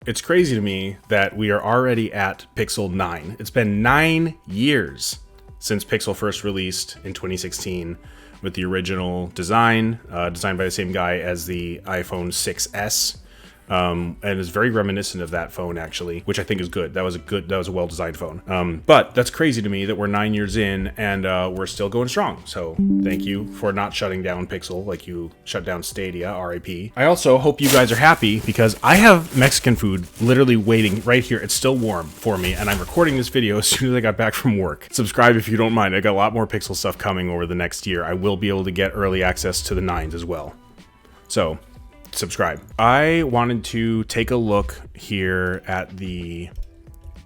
It's crazy to me that we are already at Pixel 9. It's been 9 years since Pixel first released in 2016 with the original design, designed by the same guy as the iPhone 6S. And it's very reminiscent of that phone, actually, which I think is good. That was a well-designed phone. But that's crazy to me that we're 9 years in and we're still going strong. So thank you for not shutting down Pixel like you shut down Stadia, RIP. I also hope you guys are happy because I have Mexican food literally waiting right here. It's still warm for me, and I'm recording this video as soon as I got back from work. Subscribe if you don't mind. I got a lot more Pixel stuff coming over the next year. I will be able to get early access to the 9s as well. So subscribe. I wanted to take a look here at the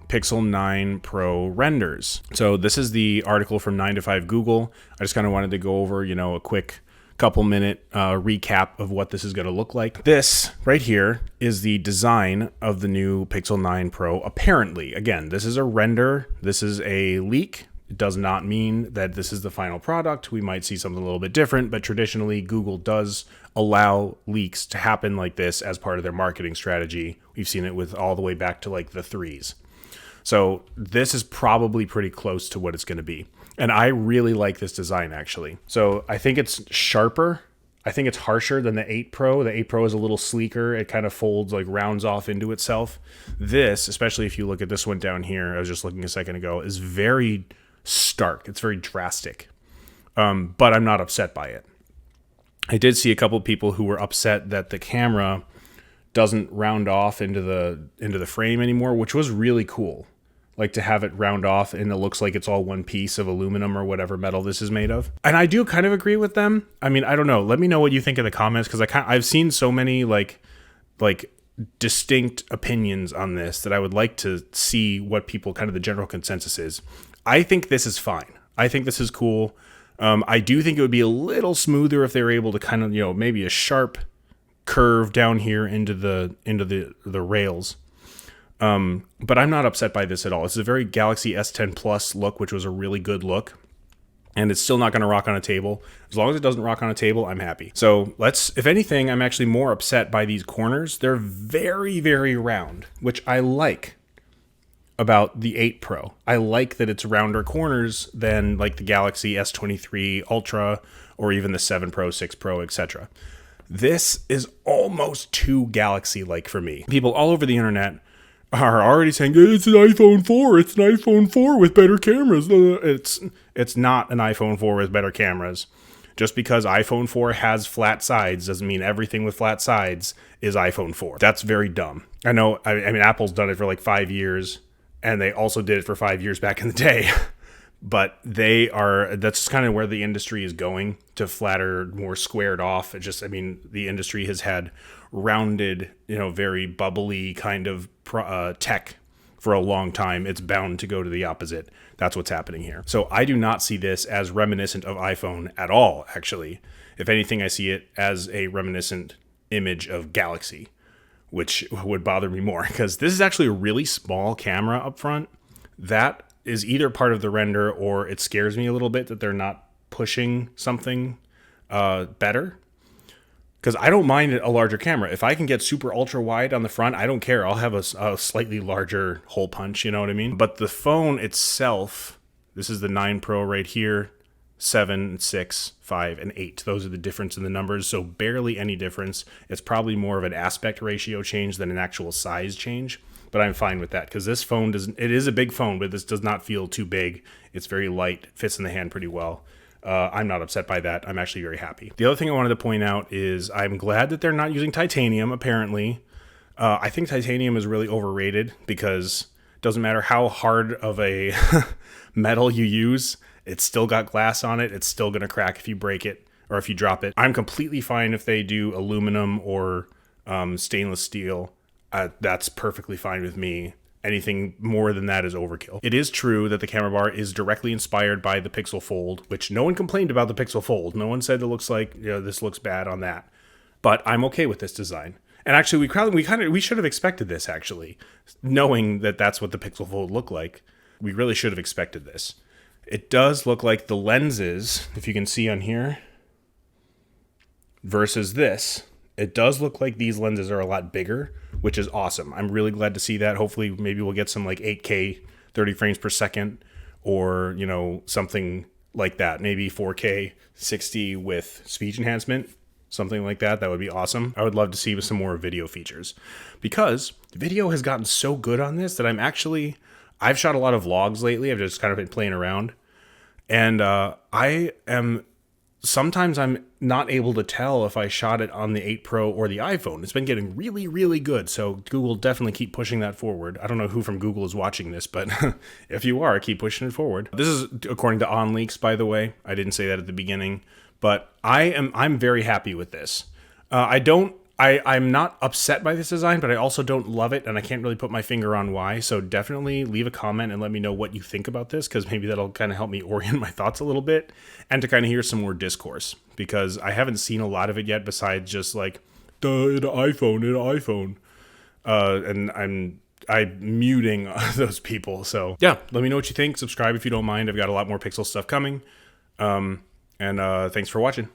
Pixel 9 Pro renders. So this is the article from 9 to 5 Google. I just kind of wanted to go over, a quick couple minute recap of what this is going to look like. This right here is the design of the new Pixel 9 Pro. Apparently, again, this is a render. This is a leak. It does not mean that this is the final product. We might see something a little bit different, but traditionally Google does allow leaks to happen like this as part of their marketing strategy. We've seen it with all the way back to like the 3s. So this is probably pretty close to what it's going to be. And I really like this design, actually. So I think it's sharper. I think it's harsher than the 8 Pro. The 8 Pro is a little sleeker. It kind of folds, like rounds off into itself. This, especially if you look at this one down here, I was just looking a second ago, is very stark. It's very drastic. But I'm not upset by it. I did see a couple of people who were upset that the camera doesn't round off into the frame anymore, which was really cool. Like to have it round off and it looks like it's all one piece of aluminum or whatever metal this is made of. And I do kind of agree with them. I mean, I don't know. Let me know what you think in the comments, because I've seen so many like distinct opinions on this that I would like to see what people kind of the general consensus is. I think this is fine. I think this is cool. I do think it would be a little smoother if they were able to kind of, maybe a sharp curve down here into the rails. But I'm not upset by this at all. It's a very Galaxy S10 Plus look, which was a really good look. And it's still not going to rock on a table. As long as it doesn't rock on a table, I'm happy. So if anything, I'm actually more upset by these corners. They're very, very round, which I like about the 8 Pro. I like that it's rounder corners than like the Galaxy S23 Ultra or even the 7 Pro, 6 Pro, etc. This is almost too Galaxy-like for me. People all over the internet are already saying, it's an iPhone 4, it's an iPhone 4 with better cameras. It's not an iPhone 4 with better cameras. Just because iPhone 4 has flat sides doesn't mean everything with flat sides is iPhone 4. That's very dumb. I know, I mean, Apple's done it for like 5 years, and they also did it for 5 years back in the day. But that's kind of where the industry is going, to flatter, more squared off. The industry has had rounded, very bubbly kind of tech for a long time. It's bound to go to the opposite. That's what's happening here. So I do not see this as reminiscent of iPhone at all, actually. If anything, I see it as a reminiscent image of Galaxy, which would bother me more, because this is actually a really small camera up front. That is either part of the render, or it scares me a little bit that they're not pushing something better. Because I don't mind a larger camera. If I can get super ultra wide on the front, I don't care. I'll have a slightly larger hole punch, you know what I mean? But the phone itself, this is the 9 Pro right here, 7, 6, 5, and 8. Those are the difference in the numbers, so barely any difference. It's probably more of an aspect ratio change than an actual size change. But I'm fine with that, because this phone it is a big phone, but this does not feel too big. It's very light, fits in the hand pretty well. I'm not upset by that. I'm actually very happy. The other thing I wanted to point out is I'm glad that they're not using titanium, apparently. I think titanium is really overrated, because it doesn't matter how hard of a metal you use, it's still got glass on it. It's still going to crack if you break it or if you drop it. I'm completely fine if they do aluminum or stainless steel. That's perfectly fine with me. Anything more than that is overkill. It is true that the camera bar is directly inspired by the Pixel Fold, which no one complained about the Pixel Fold. No one said it looks like, this looks bad on that. But I'm okay with this design. And actually, we should have expected this, actually. Knowing that that's what the Pixel Fold looked like, we really should have expected this. It does look like the lenses, if you can see on here, versus this, It does look like these lenses are a lot bigger, which is awesome. I'm really glad to see that. Hopefully maybe we'll get some like 8K 30 frames per second, or, you know, something like that. Maybe 4K 60 with speech enhancement, something like that. That would be awesome. I would love to see some more video features, because video has gotten so good on this that I've shot a lot of vlogs lately. I've just kind of been playing around, and sometimes I'm not able to tell if I shot it on the 8 Pro or the iPhone. It's been getting really, really good. So Google, definitely keep pushing that forward. I don't know who from Google is watching this, but if you are, keep pushing it forward. This is according to OnLeaks, by the way. I didn't say that at the beginning, but I'm very happy with this. I'm not upset by this design, but I also don't love it, and I can't really put my finger on why. So definitely leave a comment and let me know what you think about this, because maybe that'll kind of help me orient my thoughts a little bit, and to kind of hear some more discourse, because I haven't seen a lot of it yet besides just like, an iPhone. And I'm muting those people. So yeah, let me know what you think. Subscribe if you don't mind. I've got a lot more Pixel stuff coming. And thanks for watching.